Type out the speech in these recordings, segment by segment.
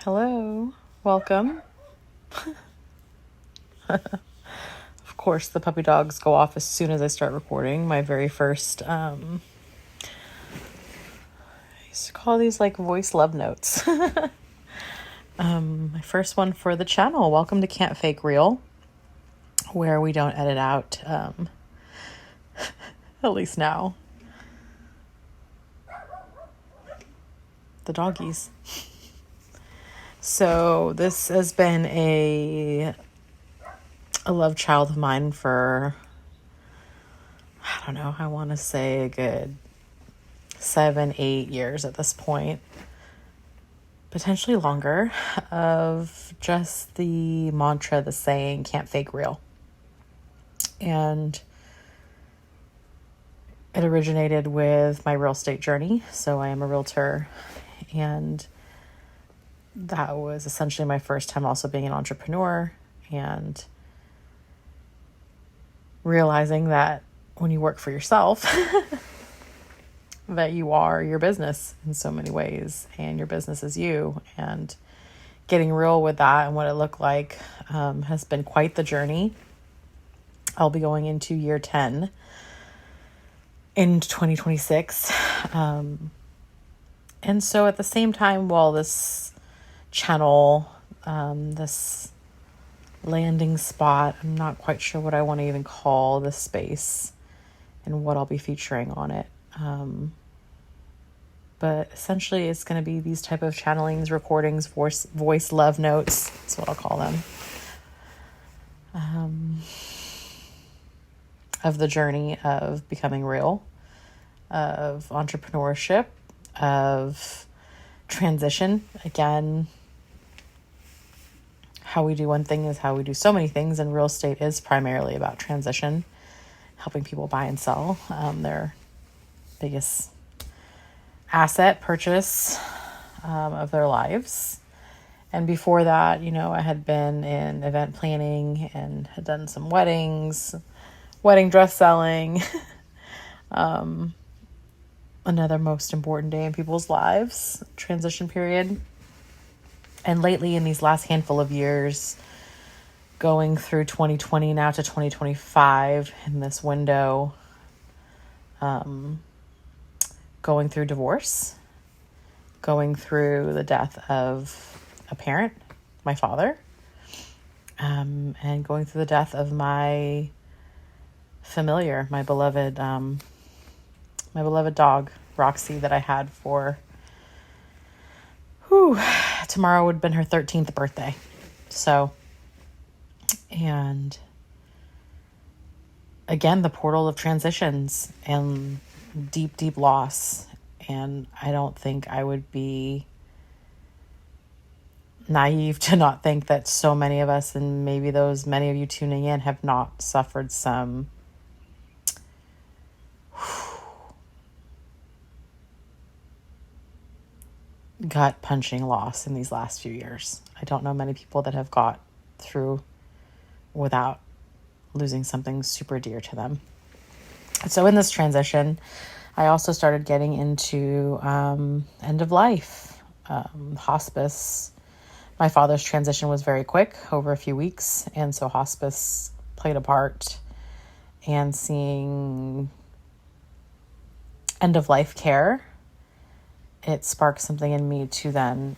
Hello, welcome. Of course, the puppy dogs go off as soon as I start recording. My very first, I used to call these like voice love notes. My first one for the channel. Welcome to Can't Fake Real, where we don't edit out, at least now, the doggies. So this has been a love child of mine for, I don't know, I want to say a good 7-8 years at this point, potentially longer, of just the mantra, the saying, can't fake real. And it originated with my real estate journey. So I am a realtor, and that was essentially my first time also being an entrepreneur and realizing that when you work for yourself, that you are your business in so many ways, and your business is you. And getting real with that and what it looked like has been quite the journey. I'll be going into year 10 in 2026. And so at the same time, while this channel, this landing spot, I'm not quite sure what I want to even call this space and what I'll be featuring on it. But essentially it's going to be these type of channelings, recordings, voice love notes. That's what I'll call them. Of the journey of becoming real, of entrepreneurship, of transition. Again, how we do one thing is how we do so many things, and real estate is primarily about transition, helping people buy and sell their biggest asset purchase of their lives. And before that, I had been in event planning and had done some weddings, wedding dress selling, another most important day in people's lives, transition period. And lately, in these last handful of years, going through 2020 now to 2025 in this window, going through divorce, going through the death of a parent, my father, and going through the death of my familiar, my beloved dog, Roxy, that I had for, tomorrow would have been her 13th birthday. So, and again, the portal of transitions and deep, deep loss. And I don't think I would be naive to not think that so many of us, and maybe many of you tuning in, have not suffered some gut punching loss in these last few years. I don't know many people that have got through without losing something super dear to them. So in this transition, I also started getting into end of life, hospice. My father's transition was very quick, over a few weeks, and so hospice played a part. And seeing end of life care, it sparked something in me to then,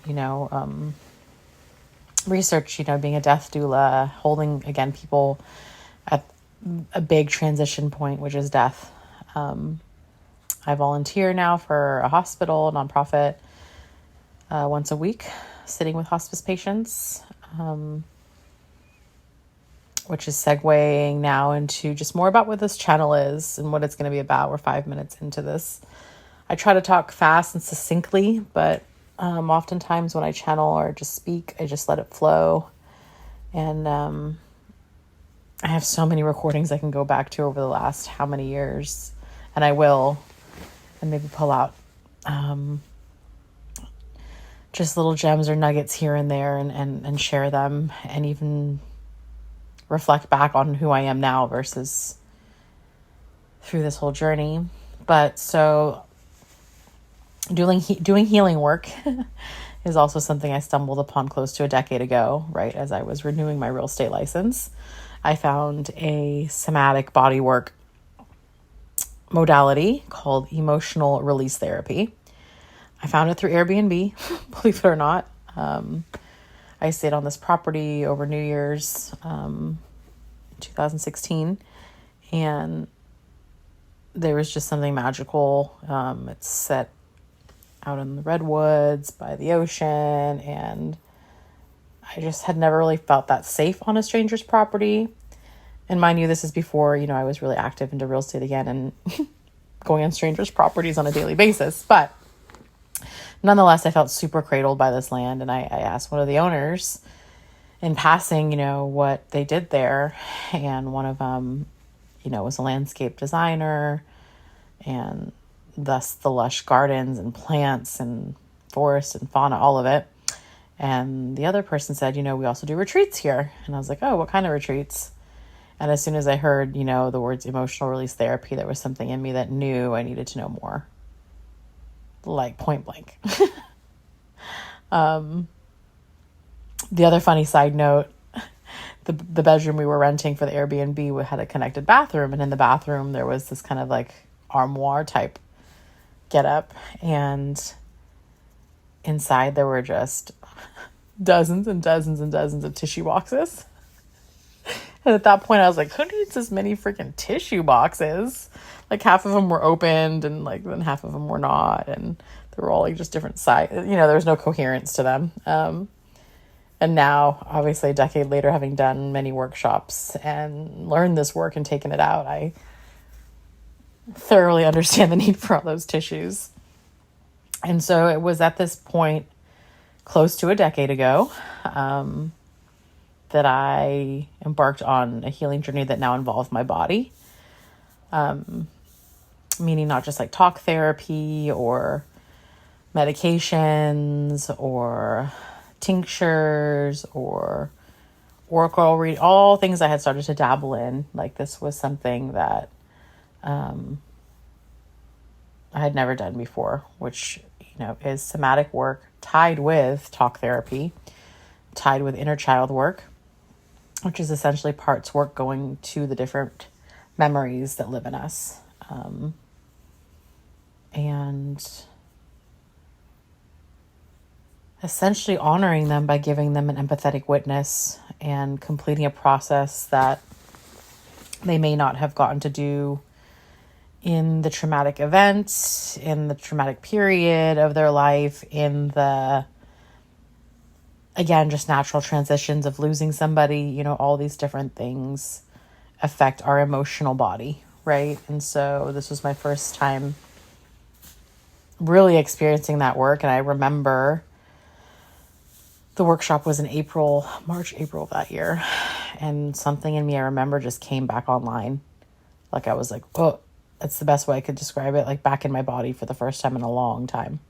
research, being a death doula, holding, again, people at a big transition point, which is death. I volunteer now for a hospital, nonprofit, once a week, sitting with hospice patients, which is segueing now into just more about what this channel is and what it's going to be about. We're 5 minutes into this. I try to talk fast and succinctly, but oftentimes when I channel or just speak, I just let it flow. And I have so many recordings I can go back to over the last how many years, and I will, and maybe pull out just little gems or nuggets here and there and share them, and even reflect back on who I am now versus through this whole journey. But so Doing healing work is also something I stumbled upon close to a decade ago, right? As I was renewing my real estate license, I found a somatic bodywork modality called emotional release therapy. I found it through Airbnb, believe it or not. I stayed on this property over New Year's, 2016, and there was just something magical. It's set out in the redwoods by the ocean, and I just had never really felt that safe on a stranger's property. And mind you, this is before, I was really active into real estate again and going on strangers' properties on a daily basis. But nonetheless, I felt super cradled by this land. And I asked one of the owners in passing, what they did there. And one of them, was a landscape designer, and thus the lush gardens and plants and forest and fauna, all of it. And the other person said, we also do retreats here. And I was like, oh, what kind of retreats? And as soon as I heard, the words emotional release therapy, there was something in me that knew I needed to know more. Like point blank. The other funny side note, the bedroom we were renting for the Airbnb had a connected bathroom. And in the bathroom, there was this kind of like armoire type get up. And inside there were just dozens and dozens and dozens of tissue boxes. And at that point, I was like, who needs this many freaking tissue boxes? Like half of them were opened and like then half of them were not. And they were all like just different sizes. There was no coherence to them. And now, obviously, a decade later, having done many workshops and learned this work and taken it out, I thoroughly understand the need for all those tissues. And so it was at this point, close to a decade ago, that I embarked on a healing journey that now involved my body. Meaning not just like talk therapy or medications or tinctures or oracle read, all things I had started to dabble in. Like this was something that I had never done before, which, is somatic work tied with talk therapy, tied with inner child work, which is essentially parts work going to the different memories that live in us. And essentially honoring them by giving them an empathetic witness and completing a process that they may not have gotten to do in the traumatic event, in the traumatic period of their life, in the, again, just natural transitions of losing somebody, all these different things affect our emotional body, right? And so this was my first time really experiencing that work. And I remember the workshop was in March, April of that year. And something in me, I remember, just came back online. Like I was like, oh, that's the best way I could describe it. Like back in my body for the first time in a long time.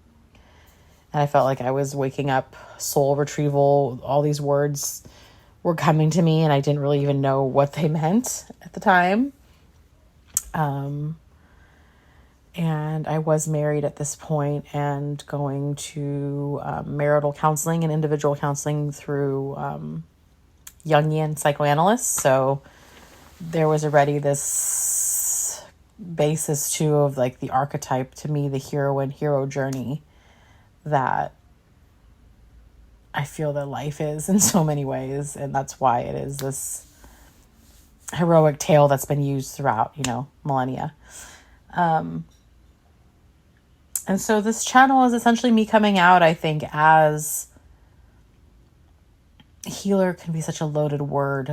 And I felt like I was waking up, soul retrieval, all these words were coming to me and I didn't really even know what they meant at the time. And I was married at this point and going to marital counseling and individual counseling through Jungian psychoanalysts. So there was already this basis too of like the archetype, to me, the hero journey that I feel that life is in so many ways. And that's why it is this heroic tale that's been used throughout, millennia. And so this channel is essentially me coming out, I think, as healer can be such a loaded word.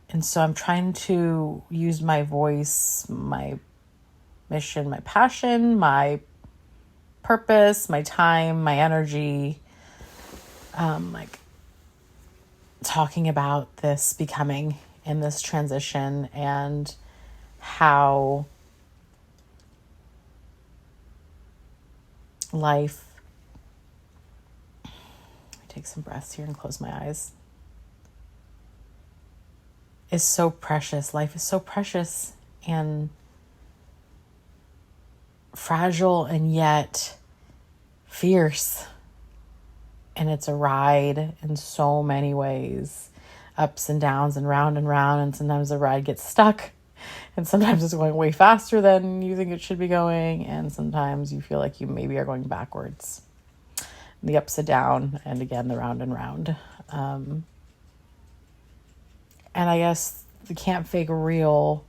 And so I'm trying to use my voice, my mission, my passion, my purpose, my time, my energy, like talking about this becoming in this transition and how life, take some breaths here and close my eyes, is so precious. Life is so precious. And fragile and yet fierce. And it's a ride in so many ways, ups and downs and round. And sometimes the ride gets stuck, and sometimes it's going way faster than you think it should be going. And sometimes you feel like you maybe are going backwards. The ups and down, and again, the round and round. And I guess the can't fake real,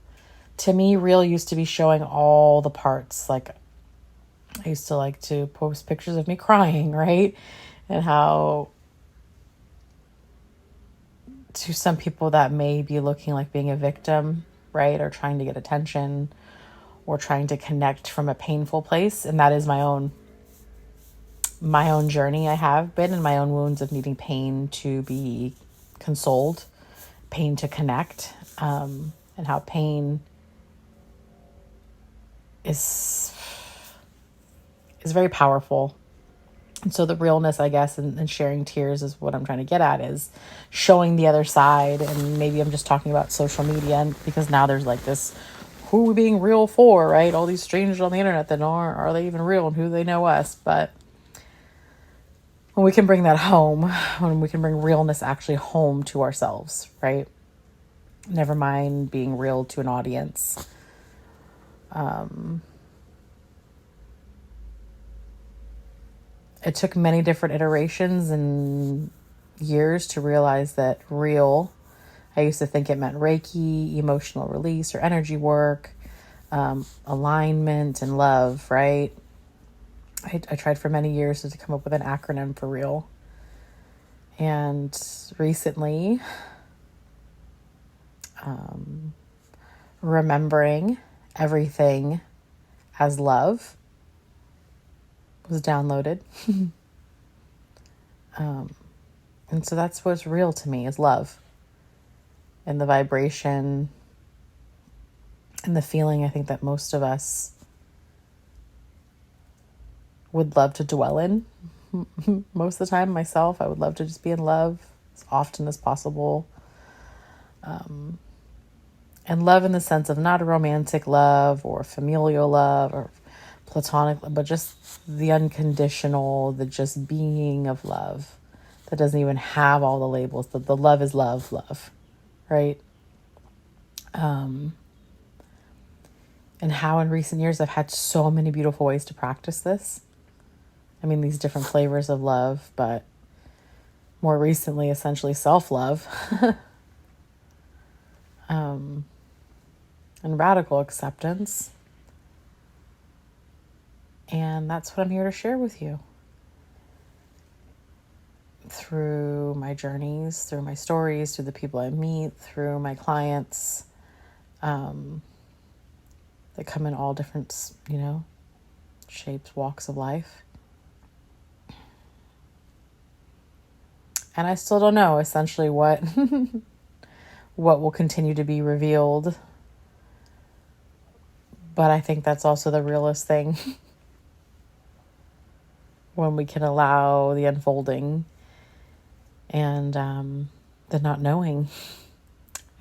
to me, real used to be showing all the parts. Like, I used to like to post pictures of me crying, right? And how to some people that may be looking like being a victim, right? Or trying to get attention or trying to connect from a painful place. And that is my own journey. I have been in my own wounds of needing pain to be consoled, pain to connect, and how pain is very powerful. And so the realness, I guess, and sharing tears is what I'm trying to get at, is showing the other side. And maybe I'm just talking about social media, because now there's like this, who are we being real for, right? All these strangers on the internet that are they even real, and who do they know us? But when we can bring that home, when we can bring realness actually home to ourselves, right? Never mind being real to an audience. It took many different iterations and years to realize that real, I used to think it meant Reiki, emotional release, or energy work, alignment and love, right? I tried for many years to come up with an acronym for real. And recently, remembering everything as love was downloaded. And so that's what's real to me, is love. And the vibration and the feeling, I think, that most of us would love to dwell in. Most of the time, myself, I would love to just be in love as often as possible. And love in the sense of not a romantic love or familial love or platonic, but just the unconditional, the just being of love that doesn't even have all the labels. The love is love, right? And how in recent years I've had so many beautiful ways to practice this. I mean, these different flavors of love, but more recently, essentially self-love. And radical acceptance. And that's what I'm here to share with you. Through my journeys, through my stories, through the people I meet, through my clients, that come in all different, shapes, walks of life. And I still don't know essentially what will continue to be revealed. But I think that's also the realest thing. When we can allow the unfolding and the not knowing.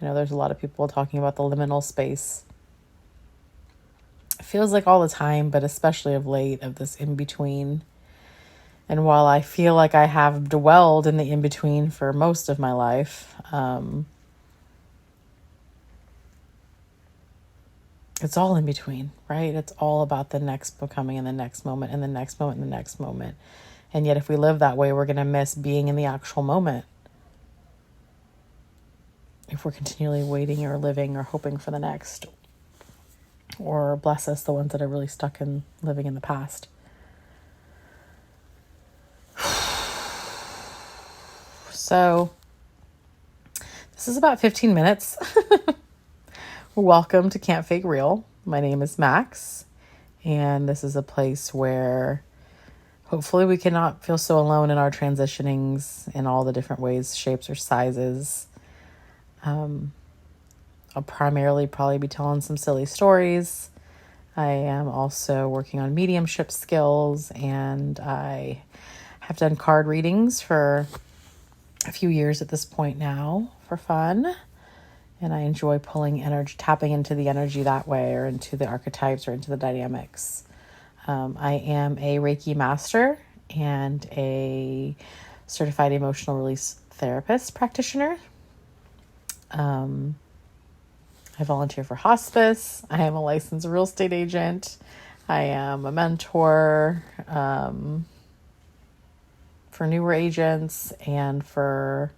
There's a lot of people talking about the liminal space. It feels like all the time, but especially of late, of this in-between. And while I feel like I have dwelled in the in-between for most of my life, it's all in between, right? It's all about the next becoming and the next moment and the next moment and the next moment. And yet if we live that way, we're going to miss being in the actual moment. If we're continually waiting or living or hoping for the next. Or bless us, the ones that are really stuck in living in the past. So this is about 15 minutes. Welcome to Can't Fake Real. My name is Max, and this is a place where hopefully we cannot feel so alone in our transitionings in all the different ways, shapes, or sizes. I'll primarily probably be telling some silly stories. I am also working on mediumship skills, and I have done card readings for a few years at this point now for fun. And I enjoy pulling energy, tapping into the energy that way, or into the archetypes, or into the dynamics. I am a Reiki master and a certified emotional release therapist practitioner. I volunteer for hospice. I am a licensed real estate agent. I am a mentor for newer agents and for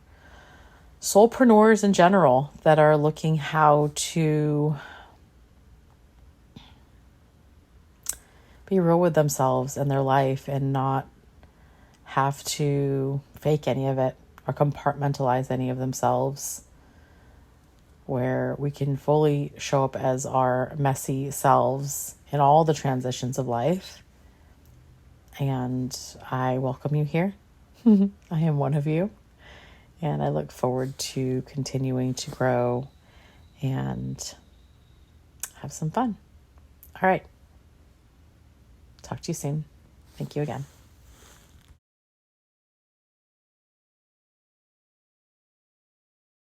soulpreneurs in general that are looking how to be real with themselves and their life and not have to fake any of it or compartmentalize any of themselves, where we can fully show up as our messy selves in all the transitions of life. And I welcome you here. I am one of you. And I look forward to continuing to grow and have some fun. All right. Talk to you soon. Thank you again.